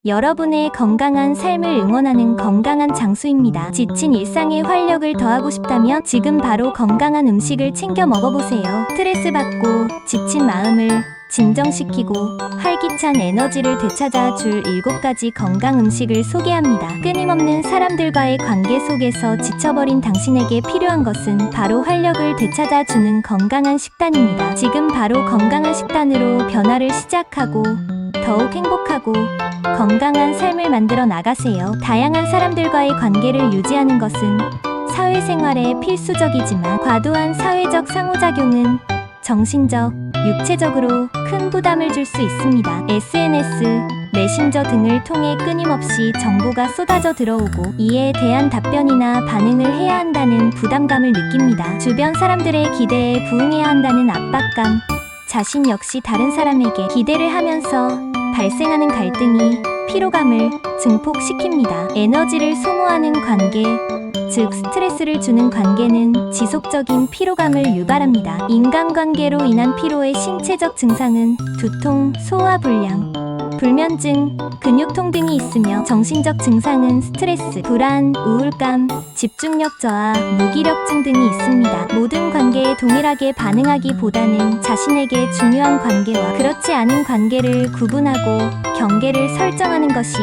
여러분의 건강한 삶을 응원하는 건강한 장소입니다. 지친 일상에 활력을 더하고 싶다면 지금 바로 건강한 음식을 챙겨 먹어보세요. 스트레스 받고 지친 마음을 진정시키고 활기찬 에너지를 되찾아 줄 7가지 건강 음식을 소개합니다. 끊임없는 사람들과의 관계 속에서 지쳐버린 당신에게 필요한 것은 바로 활력을 되찾아 주는 건강한 식단입니다. 지금 바로 건강한 식단으로 변화를 시작하고 더욱 행복하고 건강한 삶을 만들어 나가세요. 다양한 사람들과의 관계를 유지하는 것은 사회생활에 필수적이지만 과도한 사회적 상호작용은 정신적, 육체적으로 큰 부담을 줄 수 있습니다. SNS, 메신저 등을 통해 끊임없이 정보가 쏟아져 들어오고 이에 대한 답변이나 반응을 해야 한다는 부담감을 느낍니다. 주변 사람들의 기대에 부응해야 한다는 압박감, 자신 역시 다른 사람에게 기대를 하면서 발생하는 갈등이 피로감을 증폭시킵니다. 에너지를 소모하는 관계, 즉 스트레스를 주는 관계는 지속적인 피로감을 유발합니다. 인간관계로 인한 피로의 신체적 증상은 두통, 소화불량, 불면증, 근육통 등이 있으며 정신적 증상은 스트레스, 불안, 우울감, 집중력 저하, 무기력증 등이 있습니다. 모든 관계에 동일하게 반응하기보다는 자신에게 중요한 관계와 그렇지 않은 관계를 구분하고 경계를 설정하는 것이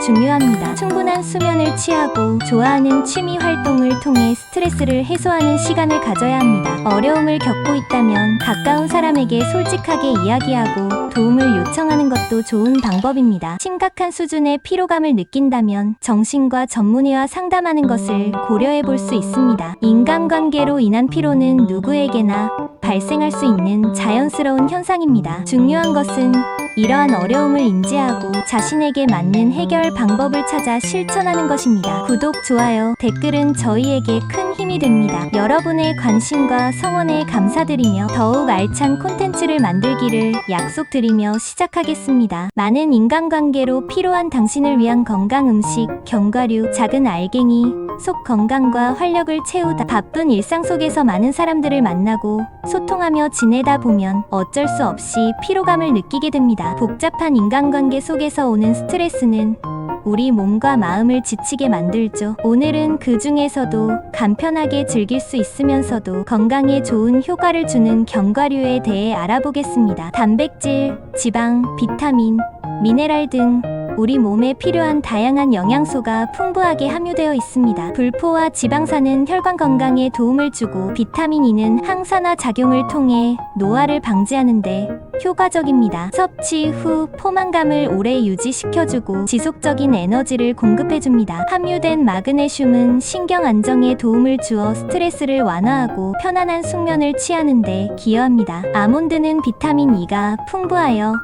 중요합니다. 충분한 수면을 취하고 좋아하는 취미 활동을 통해 스트레스를 해소하는 시간을 가져야 합니다. 어려움을 겪고 있다면 가까운 사람에게 솔직하게 이야기하고 도움을 요청하는 것도 좋은 방법입니다. 심각한 수준의 피로감을 느낀다면 정신과 전문의와 상담하는 것을 고려해 볼 수 있습니다. 인간관계로 인한 피로는 누구에게나 발생할 수 있는 자연스러운 현상입니다. 중요한 것은 이러한 어려움을 인지하고 자신에게 맞는 해결 방법을 찾아 실천하는 것입니다. 구독, 좋아요, 댓글은 저희에게 큰 힘이 됩니다. 여러분의 관심과 성원에 감사드리며 더욱 알찬 콘텐츠를 만들기를 약속드리며 시작하겠습니다. 많은 인간관계로 피로한 당신을 위한 건강 음식, 견과류, 작은 알갱이, 속 건강과 활력을 채우다. 바쁜 일상 속에서 많은 사람들을 만나고 소통하며 지내다 보면 어쩔 수 없이 피로감을 느끼게 됩니다. 복잡한 인간관계 속에서 오는 스트레스는 우리 몸과 마음을 지치게 만들죠. 오늘은 그 중에서도 간편하게 즐길 수 있으면서도 건강에 좋은 효과를 주는 견과류에 대해 알아보겠습니다. 단백질, 지방, 비타민, 미네랄 등 우리 몸에 필요한 다양한 영양소가 풍부하게 함유되어 있습니다. 불포화 지방산은 혈관 건강에 도움을 주고 비타민 E는 항산화 작용을 통해 노화를 방지하는 데 효과적입니다. 섭취 후 포만감을 오래 유지시켜주고 지속적인 에너지를 공급해줍니다. 함유된 마그네슘은 신경 안정에 도움을 주어 스트레스를 완화하고 편안한 숙면을 취하는 데 기여합니다. 아몬드는 비타민 E가 풍부하여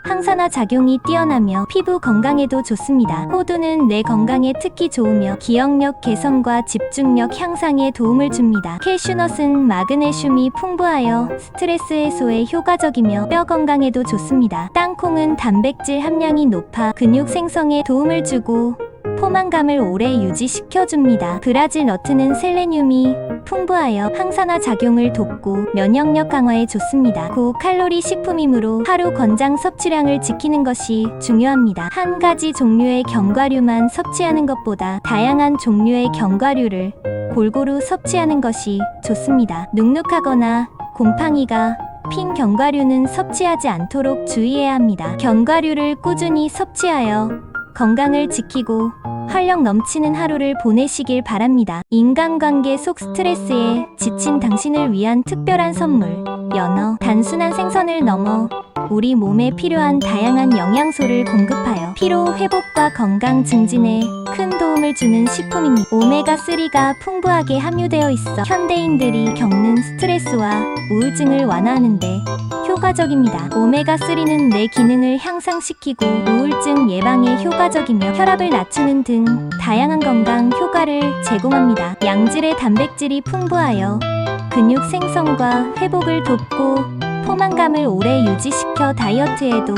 항산화 작용이 뛰어나며 피부 건강에도 좋습니다. 호두는 뇌 건강에 특히 좋으며 기억력 개선과 집중력 향상에 도움을 줍니다. 캐슈넛은 마그네슘이 풍부하여 스트레스 해소에 효과적이며 뼈 건강에도 좋습니다. 땅콩은 단백질 함량이 높아 근육 생성에 도움을 주고 포만감을 오래 유지시켜줍니다. 브라질 너트는 셀레늄이 풍부하여 항산화 작용을 돕고 면역력 강화에 좋습니다. 고칼로리 식품이므로 하루 권장 섭취량을 지키는 것이 중요합니다. 한 가지 종류의 견과류만 섭취하는 것보다 다양한 종류의 견과류를 골고루 섭취하는 것이 좋습니다. 눅눅하거나 곰팡이가 핀 견과류는 섭취하지 않도록 주의해야 합니다. 견과류를 꾸준히 섭취하여 건강을 지키고 활력 넘치는 하루를 보내시길 바랍니다. 인간관계 속 스트레스에 지친 당신을 위한 특별한 선물, 연어. 단순한 생선을 넘어 우리 몸에 필요한 다양한 영양소를 공급하여 피로 회복과 건강 증진에 큰 도움을 주는 식품입니다. 오메가3가 풍부하게 함유되어 있어 현대인들이 겪는 스트레스와 우울증을 완화하는 데 효과적입니다. 오메가3는 뇌 기능을 향상시키고 우울증 예방에 효과적이며 혈압을 낮추는 등 다양한 건강 효과를 제공합니다. 양질의 단백질이 풍부하여 근육 생성과 회복을 돕고 포만감을 오래 유지시켜 다이어트에도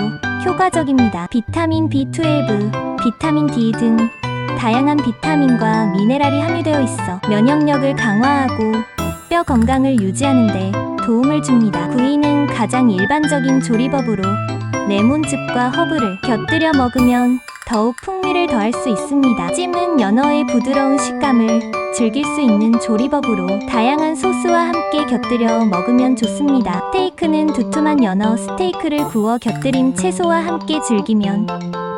효과적입니다. 비타민 B12, 비타민 D 등 다양한 비타민과 미네랄이 함유되어 있어 면역력을 강화하고 뼈 건강을 유지하는 데 도움을 줍니다. 구이는 가장 일반적인 조리법으로 레몬즙과 허브를 곁들여 먹으면 더욱 풍미를 더할 수 있습니다. 찜은 연어의 부드러운 식감을 즐길 수 있는 조리법으로 다양한 소스와 함께 곁들여 먹으면 좋습니다. 스테이크는 두툼한 연어 스테이크를 구워 곁들임 채소와 함께 즐기면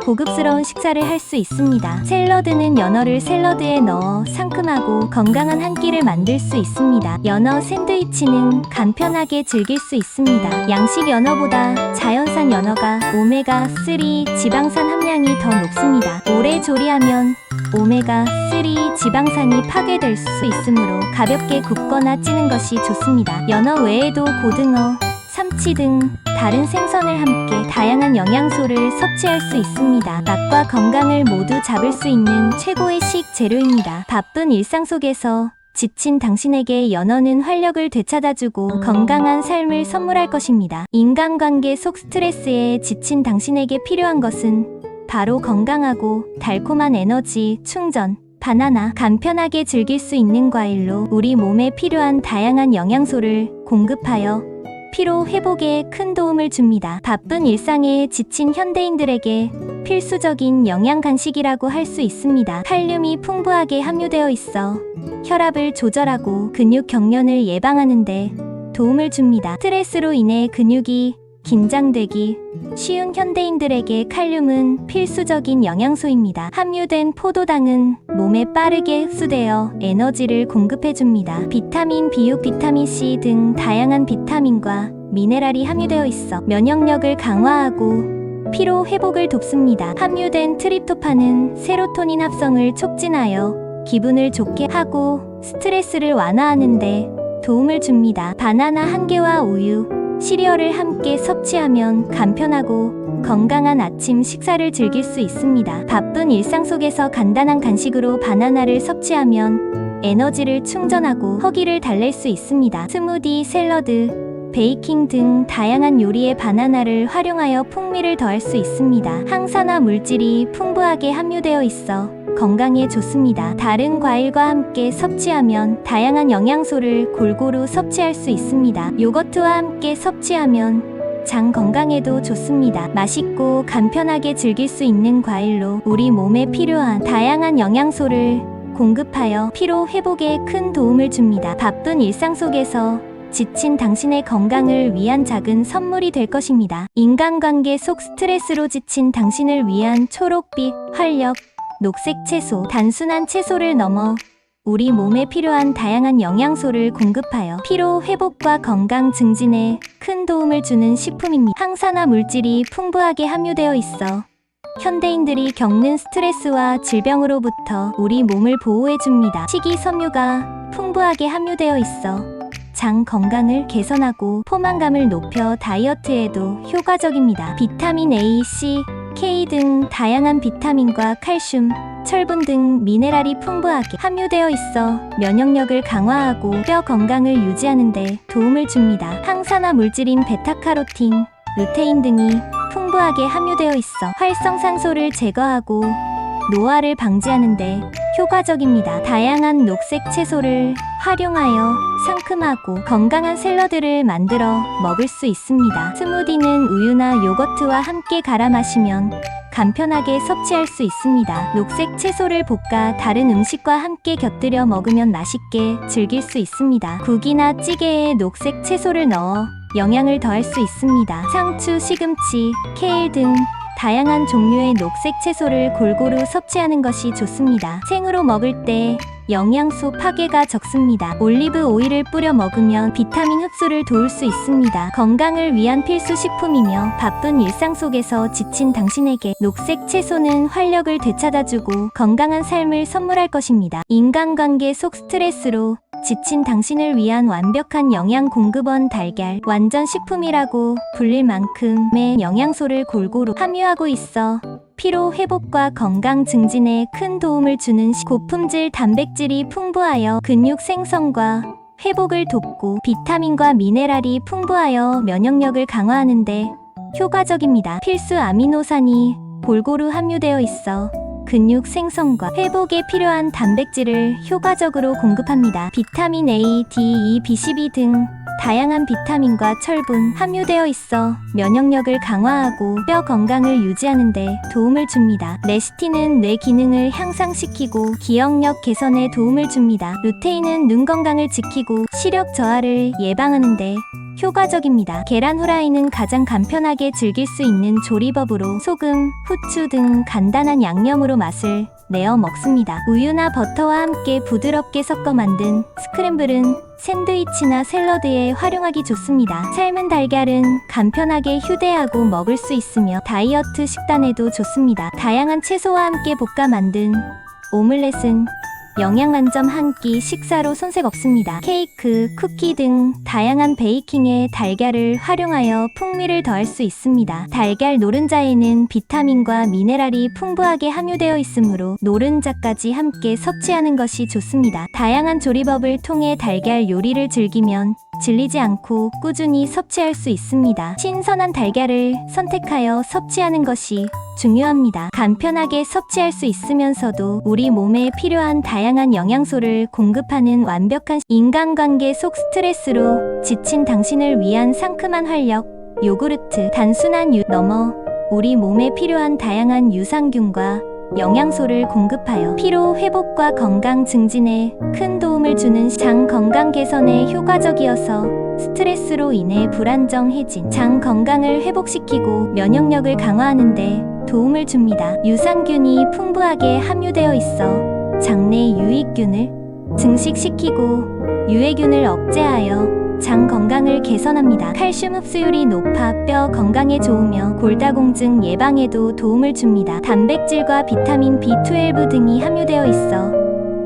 고급스러운 식사를 할 수 있습니다. 샐러드는 연어를 샐러드에 넣어 상큼하고 건강한 한 끼를 만들 수 있습니다. 연어 샌드위치는 간편하게 즐길 수 있습니다. 양식 연어보다 자연산 연어가 오메가3 지방산 함량이 더 높습니다. 오래 조리하면 오메가3 지방산이 파괴될 수 있으므로 가볍게 굽거나 찌는 것이 좋습니다. 연어 외에도 고등어, 참치 등 다른 생선을 함께 다양한 영양소를 섭취할 수 있습니다. 맛과 건강을 모두 잡을 수 있는 최고의 식재료입니다. 바쁜 일상 속에서 지친 당신에게 연어는 활력을 되찾아주고 건강한 삶을 선물할 것입니다. 인간관계 속 스트레스에 지친 당신에게 필요한 것은 바로 건강하고 달콤한 에너지 충전, 바나나, 간편하게 즐길 수 있는 과일로 우리 몸에 필요한 다양한 영양소를 공급하여 피로 회복에 큰 도움을 줍니다. 바쁜 일상에 지친 현대인들에게 필수적인 영양 간식이라고 할 수 있습니다. 칼륨이 풍부하게 함유되어 있어 혈압을 조절하고 근육 경련을 예방하는 데 도움을 줍니다. 스트레스로 인해 근육이 긴장되기 쉬운 현대인들에게 칼륨은 필수적인 영양소입니다. 함유된 포도당은 몸에 빠르게 흡수되어 에너지를 공급해줍니다. 비타민 B6, 비타민 C 등 다양한 비타민과 미네랄이 함유되어 있어 면역력을 강화하고 피로 회복을 돕습니다. 함유된 트립토판은 세로토닌 합성을 촉진하여 기분을 좋게 하고 스트레스를 완화하는 데 도움을 줍니다. 바나나 한 개와 우유, 시리얼을 함께 섭취하면 간편하고 건강한 아침 식사를 즐길 수 있습니다. 바쁜 일상 속에서 간단한 간식으로 바나나를 섭취하면 에너지를 충전하고 허기를 달랠 수 있습니다. 스무디, 샐러드, 베이킹 등 다양한 요리에 바나나를 활용하여 풍미를 더할 수 있습니다. 항산화 물질이 풍부하게 함유되어 있어 건강에 좋습니다. 다른 과일과 함께 섭취하면 다양한 영양소를 골고루 섭취할 수 있습니다. 요거트와 함께 섭취하면 장 건강에도 좋습니다. 맛있고 간편하게 즐길 수 있는 과일로 우리 몸에 필요한 다양한 영양소를 공급하여 피로 회복에 큰 도움을 줍니다. 바쁜 일상 속에서 지친 당신의 건강을 위한 작은 선물이 될 것입니다. 인간관계 속 스트레스로 지친 당신을 위한 초록빛 활력 녹색 채소, 단순한 채소를 넘어 우리 몸에 필요한 다양한 영양소를 공급하여 피로 회복과 건강 증진에 큰 도움을 주는 식품입니다. 항산화 물질이 풍부하게 함유되어 있어 현대인들이 겪는 스트레스와 질병으로부터 우리 몸을 보호해줍니다. 식이섬유가 풍부하게 함유되어 있어 장 건강을 개선하고 포만감을 높여 다이어트에도 효과적입니다. 비타민 A, C, K 등 다양한 비타민과 칼슘, 철분 등 미네랄이 풍부하게 함유되어 있어 면역력을 강화하고 뼈 건강을 유지하는 데 도움을 줍니다. 항산화 물질인 베타카로틴, 루테인 등이 풍부하게 함유되어 있어 활성산소를 제거하고 노화를 방지하는 데 효과적입니다. 다양한 녹색 채소를 활용하여 상큼하고 건강한 샐러드를 만들어 먹을 수 있습니다. 스무디는 우유나 요거트와 함께 갈아 마시면 간편하게 섭취할 수 있습니다. 녹색 채소를 볶아 다른 음식과 함께 곁들여 먹으면 맛있게 즐길 수 있습니다. 국이나 찌개에 녹색 채소를 넣어 영양을 더할 수 있습니다. 상추, 시금치, 케일 등 다양한 종류의 녹색 채소를 골고루 섭취하는 것이 좋습니다. 생으로 먹을 때 영양소 파괴가 적습니다. 올리브 오일을 뿌려 먹으면 비타민 흡수를 도울 수 있습니다. 건강을 위한 필수 식품이며 바쁜 일상 속에서 지친 당신에게 녹색 채소는 활력을 되찾아주고 건강한 삶을 선물할 것입니다. 인간관계 속 스트레스로 지친 당신을 위한 완벽한 영양 공급원 달걀, 완전 식품이라고 불릴 만큼의 영양소를 골고루 함유하고 있어 피로 회복과 건강 증진에 큰 도움을 주는 고품질 단백질이 풍부하여 근육 생성과 회복을 돕고 비타민과 미네랄이 풍부하여 면역력을 강화하는 데 효과적입니다. 필수 아미노산이 골고루 함유되어 있어 근육 생성과 회복에 필요한 단백질을 효과적으로 공급합니다. 비타민 A, D, E, B12 등 다양한 비타민과 철분 함유되어 있어 면역력을 강화하고 뼈 건강을 유지하는 데 도움을 줍니다. 레시틴은 뇌 기능을 향상시키고 기억력 개선에 도움을 줍니다. 루테인은 눈 건강을 지키고 시력 저하를 예방하는 데 효과적입니다. 계란 후라이는 가장 간편하게 즐길 수 있는 조리법으로 소금, 후추 등 간단한 양념으로 맛을 내어 먹습니다. 우유나 버터와 함께 부드럽게 섞어 만든 스크램블은 샌드위치나 샐러드에 활용하기 좋습니다. 삶은 달걀은 간편하게 휴대하고 먹을 수 있으며 다이어트 식단에도 좋습니다. 다양한 채소와 함께 볶아 만든 오믈렛은 영양 만점 한 끼 식사로 손색 없습니다. 케이크, 쿠키 등 다양한 베이킹에 달걀을 활용하여 풍미를 더할 수 있습니다. 달걀 노른자에는 비타민과 미네랄이 풍부하게 함유되어 있으므로 노른자까지 함께 섭취하는 것이 좋습니다. 다양한 조리법을 통해 달걀 요리를 즐기면 질리지 않고 꾸준히 섭취할 수 있습니다. 신선한 달걀을 선택하여 섭취하는 것이 중요합니다. 간편하게 섭취할 수 있으면서도 우리 몸에 필요한 다양한 영양소를 공급하는 완벽한 인간관계 속 스트레스로 지친 당신을 위한 상큼한 활력 요구르트. 단순한 넘어 우리 몸에 필요한 다양한 유산균과 영양소를 공급하여 피로 회복과 건강 증진에 큰 도움을 주는 장 건강 개선에 효과적이어서 스트레스로 인해 불안정해진 장 건강을 회복시키고 면역력을 강화하는 데 도움을 줍니다. 유산균이 풍부하게 함유되어 있어 장내 유익균을 증식시키고 유해균을 억제하여 장 건강을 개선합니다. 칼슘 흡수율이 높아 뼈 건강에 좋으며 골다공증 예방에도 도움을 줍니다. 단백질과 비타민 B12 등이 함유되어 있어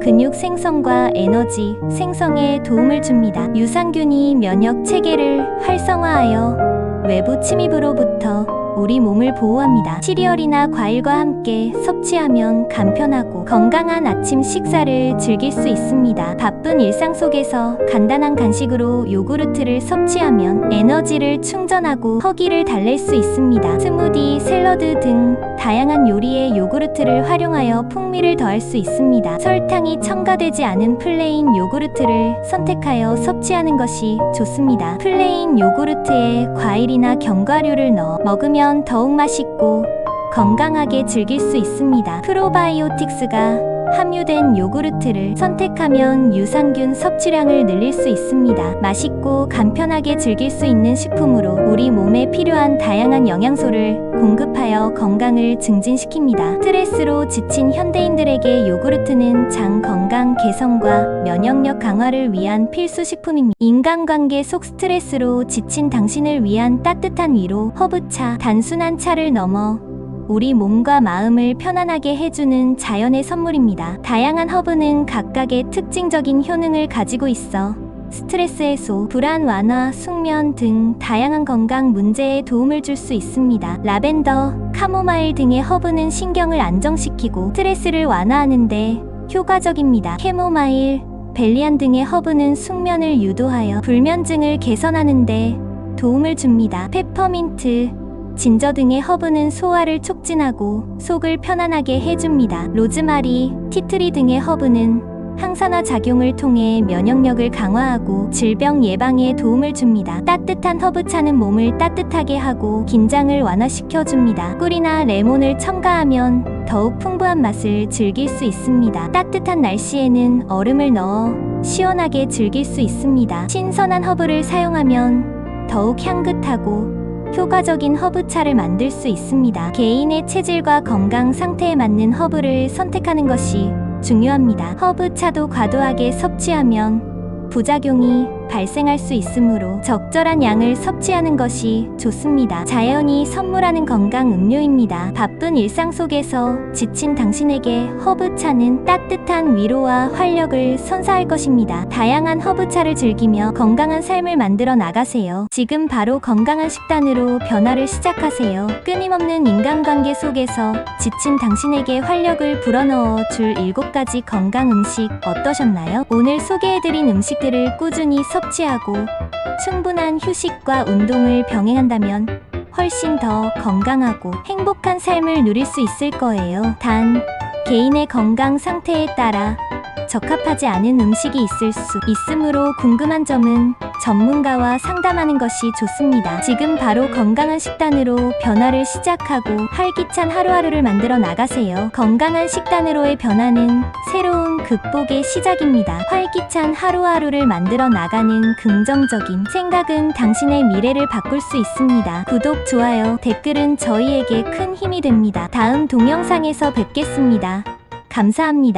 근육 생성과 에너지 생성에 도움을 줍니다. 유산균이 면역 체계를 활성화하여 외부 침입으로부터 우리 몸을 보호합니다. 시리얼이나 과일과 함께 섭취하면 간편하고 건강한 아침 식사를 즐길 수 있습니다. 바쁜 일상 속에서 간단한 간식으로 요구르트를 섭취하면 에너지를 충전하고 허기를 달랠 수 있습니다. 스무디, 샐러드 등 다양한 요리에 요구르트를 활용하여 풍미를 더할 수 있습니다. 설탕이 첨가되지 않은 플레인 요구르트를 선택하여 섭취하는 것이 좋습니다. 플레인 요구르트에 과일이나 견과류를 넣어 먹으면 더욱 맛있고 건강하게 즐길 수 있습니다. 프로바이오틱스가 함유된 요구르트를 선택하면 유산균 섭취량을 늘릴 수 있습니다. 맛있고 간편하게 즐길 수 있는 식품으로 우리 몸에 필요한 다양한 영양소를 공급하여 건강을 증진시킵니다. 스트레스로 지친 현대인들에게 요구르트는 장 건강 개선과 면역력 강화를 위한 필수 식품입니다. 인간관계 속 스트레스로 지친 당신을 위한 따뜻한 위로 허브차. 단순한 차를 넘어 우리 몸과 마음을 편안하게 해주는 자연의 선물입니다. 다양한 허브는 각각의 특징적인 효능을 가지고 있어 스트레스 해소, 불안 완화, 숙면 등 다양한 건강 문제에 도움을 줄 수 있습니다. 라벤더, 카모마일 등의 허브는 신경을 안정시키고 스트레스를 완화하는 데 효과적입니다. 캐모마일, 벨리안 등의 허브는 숙면을 유도하여 불면증을 개선하는 데 도움을 줍니다. 페퍼민트, 진저 등의 허브는 소화를 촉진하고 속을 편안하게 해줍니다. 로즈마리, 티트리 등의 허브는 항산화 작용을 통해 면역력을 강화하고 질병 예방에 도움을 줍니다. 따뜻한 허브차는 몸을 따뜻하게 하고 긴장을 완화시켜줍니다. 꿀이나 레몬을 첨가하면 더욱 풍부한 맛을 즐길 수 있습니다. 따뜻한 날씨에는 얼음을 넣어 시원하게 즐길 수 있습니다. 신선한 허브를 사용하면 더욱 향긋하고 효과적인 허브차를 만들 수 있습니다. 개인의 체질과 건강 상태에 맞는 허브를 선택하는 것이 중요합니다. 허브차도 과도하게 섭취하면 부작용이 발생할 수 있으므로 적절한 양을 섭취하는 것이 좋습니다. 자연이 선물하는 건강 음료입니다. 바쁜 일상 속에서 지친 당신에게 허브차는 따뜻한 위로와 활력을 선사할 것입니다. 다양한 허브차를 즐기며 건강한 삶을 만들어 나가세요. 지금 바로 건강한 식단으로 변화를 시작하세요. 끊임없는 인간관계 속에서 지친 당신에게 활력을 불어넣어 줄 7가지 건강 음식 어떠셨나요? 오늘 소개해드린 음식들을 꾸준히 섭취하고 충분한 휴식과 운동을 병행한다면 훨씬 더 건강하고 행복한 삶을 누릴 수 있을 거예요. 단, 개인의 건강 상태에 따라 적합하지 않은 음식이 있을 수 있으므로 궁금한 점은 전문가와 상담하는 것이 좋습니다. 지금 바로 건강한 식단으로 변화를 시작하고 활기찬 하루하루를 만들어 나가세요. 건강한 식단으로의 변화는 새로운 극복의 시작입니다. 활기찬 하루하루를 만들어 나가는 긍정적인 생각은 당신의 미래를 바꿀 수 있습니다. 구독, 좋아요, 댓글은 저희에게 큰 힘이 됩니다. 다음 동영상에서 뵙겠습니다. 감사합니다.